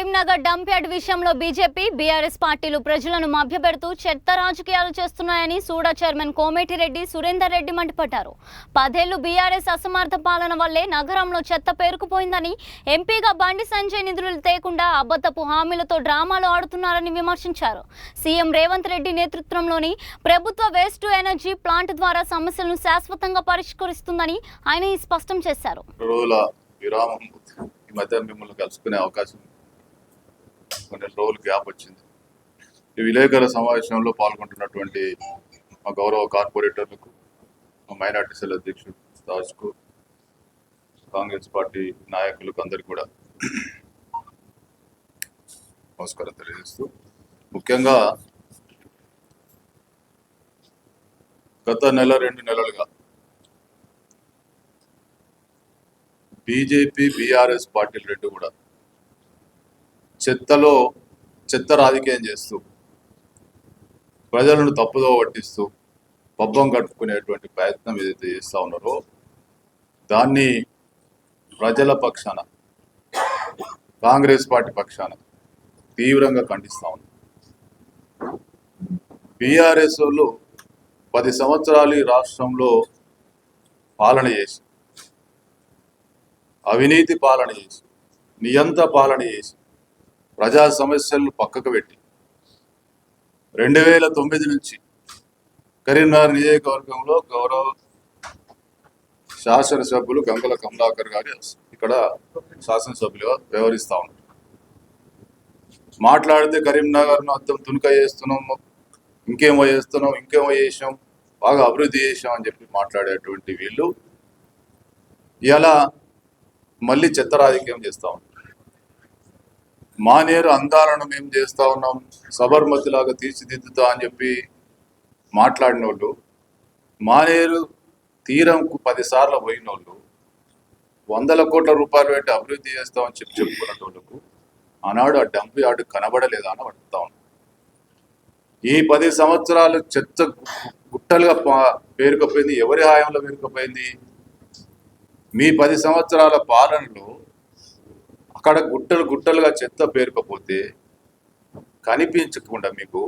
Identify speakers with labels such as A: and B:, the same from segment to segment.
A: Karimnagar dump yard విషయంలో BJP BRS పార్టీలు ప్రజలను మభ్యపెడుతూ చెత్త రాజకీయాలు చేస్తున్నాయని సూడా చైర్మన్ కోమటిరెడ్డి సురేందర్ రెడ్డి మండిపడ్డారు. 10 ఏళ్లు బీఆర్ఎస్ అసమర్థ పాలన వల్లే నగరంలో చెత్త పేరుకుపోయిందని, ఎంపీగా బండి సంజయ్ నిధులు తేకుండా అబద్ధపు హామీలతో డ్రామాలు ఆడుతున్నారని విమర్శించారు. సీఎం రేవంత్ రెడ్డి నేతృత్వంలోని ప్రభుత్వ వేస్ట్ టు ఎనర్జీ ప్లాంట్ ద్వారా సమస్యలను శాశ్వతంగా పరిష్కరిస్తుందని ఆయన స్పష్టం చేశారు.
B: ఈ మధ్య మిమ్మల్ని కలుసుకునే అవకాశం కొన్ని రోజులు గ్యాప్ వచ్చింది. ఈ విలేకరుల సమావేశంలో పాల్గొంటున్నటువంటి మా గౌరవ కార్పొరేటర్లకు, మా మైనార్టీ సెల్ అధ్యక్షుడు తాజ్కు, కాంగ్రెస్ పార్టీ నాయకులకు అందరికీ కూడా నమస్కారం తెలియజేస్తూ, ముఖ్యంగా గత నెల 2 నెలలుగా బీజేపీ బీఆర్ఎస్ పార్టీలు రెండు కూడా చెత్త రాజకీయం చేస్తూ ప్రజలను తప్పుదో పట్టిస్తూ పబ్బం కట్టుకునేటువంటి ప్రయత్నం ఏదైతే చేస్తూ ఉన్నారో దాన్ని ప్రజల పక్షాన, కాంగ్రెస్ పార్టీ పక్షాన తీవ్రంగా ఖండిస్తూ ఉన్నారు. బీఆర్ఎస్ వాళ్ళు 10 సంవత్సరాలు ఈ రాష్ట్రంలో పాలన చేసి, అవినీతి పాలన చేసి, నియంత పాలన చేసి, ప్రజా సమస్యలను పక్కకు పెట్టి 2009 నుంచి కరీంనగర్ నియోజకవర్గంలో గౌరవ శాసనసభ్యులు గంగుల కమలాకర్ గారు ఇక్కడ శాసనసభ్యులుగా వ్యవహరిస్తూ ఉన్నారు. మాట్లాడితే కరీంనగర్ను అర్థం తునుక చేస్తున్నాం, ఇంకేమో చేసాం, బాగా అభివృద్ధి చేసాం అని చెప్పి మాట్లాడేటువంటి వీళ్ళు ఇలా మళ్ళీ చెత్త రాజకీయం చేస్తూ ఉన్నాం. మానేరు అందాలను మేము చేస్తూ ఉన్నాం, సబర్మతిలాగా తీర్చిదిద్దుతా అని చెప్పి మాట్లాడిన వాళ్ళు, మానేరు తీరంకు 10 సార్లు పోయిన వాళ్ళు, 100 కోట్ల రూపాయలు పెట్టి అభివృద్ధి చేస్తామని చెప్పుకున్న వాళ్ళకు ఆనాడు ఆ డంప్ యార్డు కనబడలేదా అని అడుగుతా ఉన్నాం. ఈ 10 సంవత్సరాలు చెత్త గుట్టలుగా పేరుకపోయింది. ఎవరి హాయంలో పేరుకపోయింది? మీ 10 సంవత్సరాల పాలనలో అక్కడ గుట్టలుగా చెత్త పేరుకపోతే కనిపించకుండా మీకు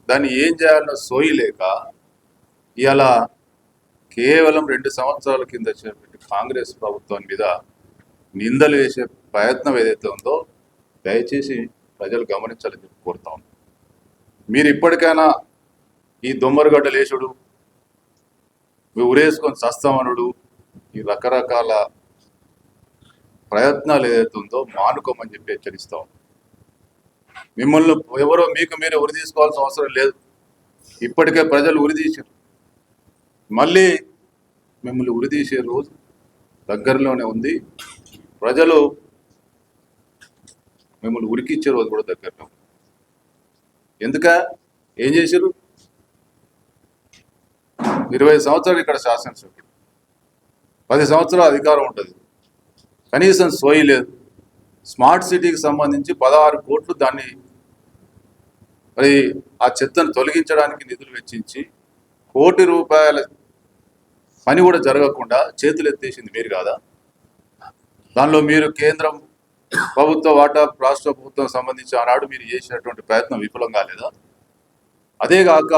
B: దాన్ని ఏం చేయాలన్న సోయి లేక ఇలా కేవలం 2 సంవత్సరాల కింద కాంగ్రెస్ ప్రభుత్వం మీద నిందలు వేసే ప్రయత్నం ఏదైతే ఉందో దయచేసి ప్రజలు గమనించాలని చెప్పి కోరుతా ఉన్నాం. మీరు ఇప్పటికైనా ఈ దొమ్మరుగడ్డ లేచుడు, ఉరేసుకొని సస్తామనుడు, ఈ రకరకాల ప్రయత్నాలు ఏదైతే ఉందో మానుకోమని చెప్పి హెచ్చరిస్తాం. మిమ్మల్ని ఎవరో మీకు మీరే ఉరి తీసుకోవాల్సిన అవసరం లేదు. ఇప్పటికే ప్రజలు ఉరి తీసారు, మళ్ళీ మిమ్మల్ని ఉరి తీసే రోజు దగ్గరలోనే ఉంది. ప్రజలు మిమ్మల్ని ఉరికిచ్చే రోజు కూడా దగ్గరలో. ఏం చేశారు? 20 సంవత్సరాలు ఇక్కడ శాసనసభ్యుడు, 10 సంవత్సరాల అధికారం ఉంటుంది, కనీసం సోయి లేదు. స్మార్ట్ సిటీకి సంబంధించి 16 కోట్లు దాన్ని మరి ఆ చెత్తను తొలగించడానికి నిధులు వెచ్చించి 1 కోటి రూపాయల పని కూడా జరగకుండా చేతులు ఎత్తేసింది మీరు కాదా? దానిలో మీరు కేంద్రం ప్రభుత్వ వాటా, రాష్ట్ర ప్రభుత్వం సంబంధించి ఆనాడు మీరు చేసినటువంటి ప్రయత్నం విఫలం కాలేదా? అదేగాక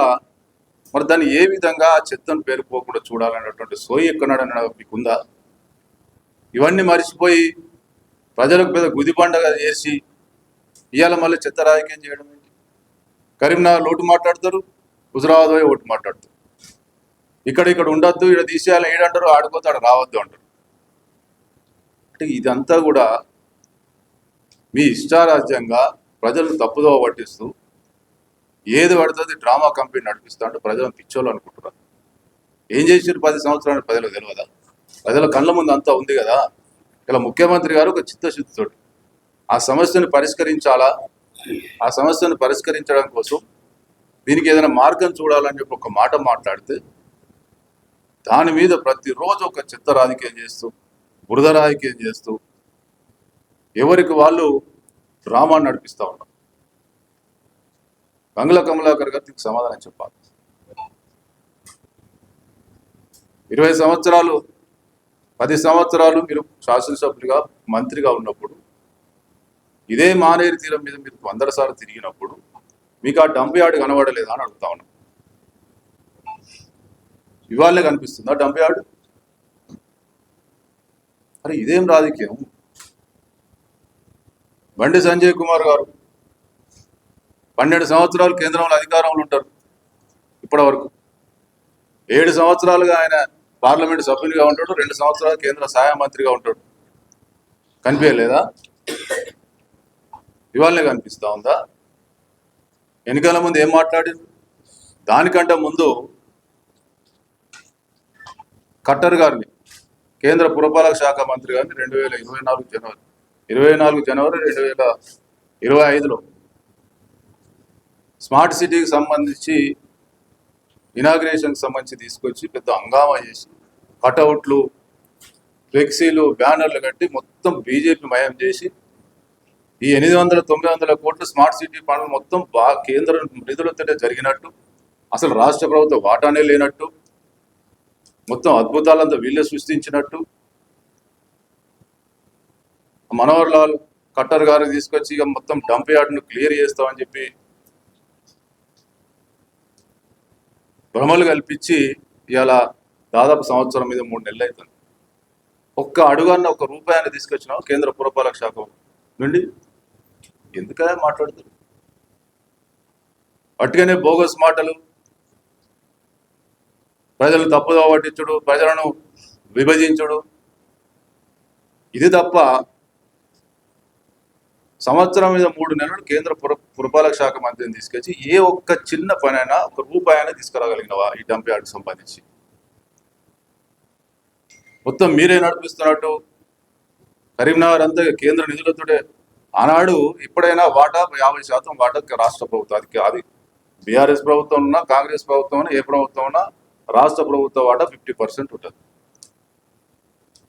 B: మరి దాన్ని ఏ విధంగా ఆ చెత్తను పేరుకోకుండా చూడాలనేటువంటి సోయి ఎక్కడన్నా మీకుందా? ఇవన్నీ మర్చిపోయి ప్రజలకు పెద్ద గుదిబండగా చేసి ఇవాళ మళ్ళీ చెత్త రాజకీయం చేయడం ఏంటి? కరీంనగర్ ఓటు మాట్లాడతారు, హుజరాబాద్ పోయి ఓటు మాట్లాడతారు. ఇక్కడ ఉండొద్దు, ఇక్కడ తీసేయాలి ఏడంటారు, ఆడుకోతాడు రావద్దు అంటారు. అంటే ఇదంతా కూడా మీ ఇష్టారాజ్యంగా ప్రజలను తప్పుదోవ పట్టిస్తూ ఏది పడుతుంది డ్రామా కంపెనీ నడిపిస్తా అంటే ప్రజలను పిచ్చోళ్ళు అనుకుంటున్నారు. ఏం చేసారు 10 సంవత్సరాలు ప్రజలకు తెలియదా? ప్రజల కళ్ళ ముందు అంతా ఉంది కదా. ఇలా ముఖ్యమంత్రి గారు ఒక చిత్తశుద్ధితో ఆ సమస్యను పరిష్కరించాలా, ఆ సమస్యను పరిష్కరించడం కోసం దీనికి ఏదైనా మార్గం చూడాలని చెప్పి ఒక మాట మాట్లాడితే దాని మీద ప్రతిరోజు ఒక చెత్త రాజకీయం చేస్తూ, బురద రాజకీయం చేస్తూ ఎవరికి వాళ్ళు డ్రామా నడిపిస్తూ ఉన్నారు. గంగుల కమలాకర్ గారు దీనికి సమాధానం చెప్పాలి. 20 సంవత్సరాలు 10 సంవత్సరాలు మీరు శాసనసభ్యులుగా మంత్రిగా ఉన్నప్పుడు ఇదే మానేరు తీరం మీద మీరు 100 సార్లు తిరిగినప్పుడు మీకు ఆ డంప్ యార్డ్ కనబడలేదా అని అడుగుతా ఉన్నాం. ఇవాళే కనిపిస్తుందా డంప్ యార్డ్? అరే ఇదేం రాజకీయం? బండి సంజయ్ కుమార్ గారు 12 సంవత్సరాలు కేంద్రంలో అధికారంలో ఉంటారు. ఇప్పటి వరకు 7 సంవత్సరాలుగా ఆయన పార్లమెంట్ సభ్యునిగా ఉంటాడు, 2 సంవత్సరాలు కేంద్ర సహాయ మంత్రిగా ఉంటాడు. కనిపించలేదా? ఇవాళనే కనిపిస్తా ఉందా? ఎన్నికల ముందు ఏం మాట్లాడారు? దానికంటే ముందు ఖట్టర్ గారిని కేంద్ర పురపాలక శాఖ మంత్రి గారిని 24 జనవరి 2025లో స్మార్ట్ సిటీకి సంబంధించి ఇనాగ్రేషన్కి సంబంధించి తీసుకొచ్చి పెద్ద హంగామా చేసి కటౌట్లు, ఫ్లెక్సీలు, బ్యానర్లు కట్టి మొత్తం బీజేపీ మయం చేసి ఈ 800-900 కోట్ల స్మార్ట్ సిటీ పనులు మొత్తం కేంద్ర నిధులతో జరిగినట్టు, అసలు రాష్ట్ర ప్రభుత్వ వాటానే లేనట్టు, మొత్తం అద్భుతాలంతా వీళ్ళే సృష్టించినట్టు మనోహర్ లాల్ ఖట్టర్ గారు తీసుకొచ్చి ఇక మొత్తం డంప్ యార్డ్ను క్లియర్ చేస్తామని చెప్పి భ్రమలు కల్పించి ఇలా దాదాపు సంవత్సరం మీద 3 నెలలు అవుతుంది. ఒక్క అడుగన్న ఒక రూపాయని తీసుకొచ్చినా కేంద్ర పురపాలక శాఖ నుండి ఎందుకనే మాట్లాడుతారు? అట్టుగానే బోగస్ మాటలు, ప్రజలు తప్పుదో పట్టించుడు, ప్రజలను విభజించుడు, ఇది తప్ప సంవత్సరం మీద 3 నెలలు కేంద్ర పురపాలక శాఖ మంత్రిని తీసుకొచ్చి ఏ ఒక్క చిన్న పనైనా ఒక రూపాయైనా తీసుకురాగలిగినవా ఈ డంప్ యార్డ్కి సంబంధించి? మొత్తం మీరే నడిపిస్తున్నట్టు కరీంనగర్ అంతా కేంద్ర నిధులతోటే. ఆనాడు ఎప్పుడైనా వాటా 50% వాటా రాష్ట్ర ప్రభుత్వం, అది బీఆర్ఎస్ ప్రభుత్వం ఉన్నా, కాంగ్రెస్ ప్రభుత్వం ఉన్నా, ఏ ప్రభుత్వం ఉన్నా రాష్ట్ర ప్రభుత్వ వాటా 50% ఉంటుంది.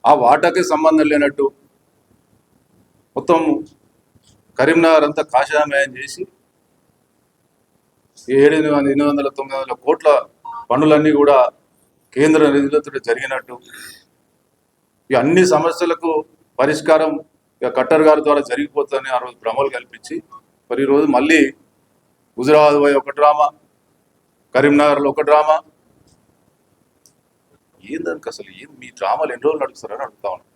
B: ఆ వాటాకే సంబంధం లేనట్టు మొత్తం కరీంనగర్ అంతా కాషాయమయం చేసి 800-900 కోట్ల పనులన్నీ కూడా కేంద్ర నిధులతో జరిగినట్టు, ఈ అన్ని సమస్యలకు పరిష్కారం ఇక ఖట్టర్ గారి ద్వారా జరిగిపోతుందని ఆ రోజు భ్రమలు కల్పించి, మరి ఈరోజు మళ్ళీ హుజురాబాద్ పోయి ఒక డ్రామా, కరీంనగర్లో ఒక డ్రామా. ఏందానికి అసలు ఏం మీ డ్రామాలు ఎన్ని రోజులు నడుస్తారని అడుగుతా ఉన్నాను.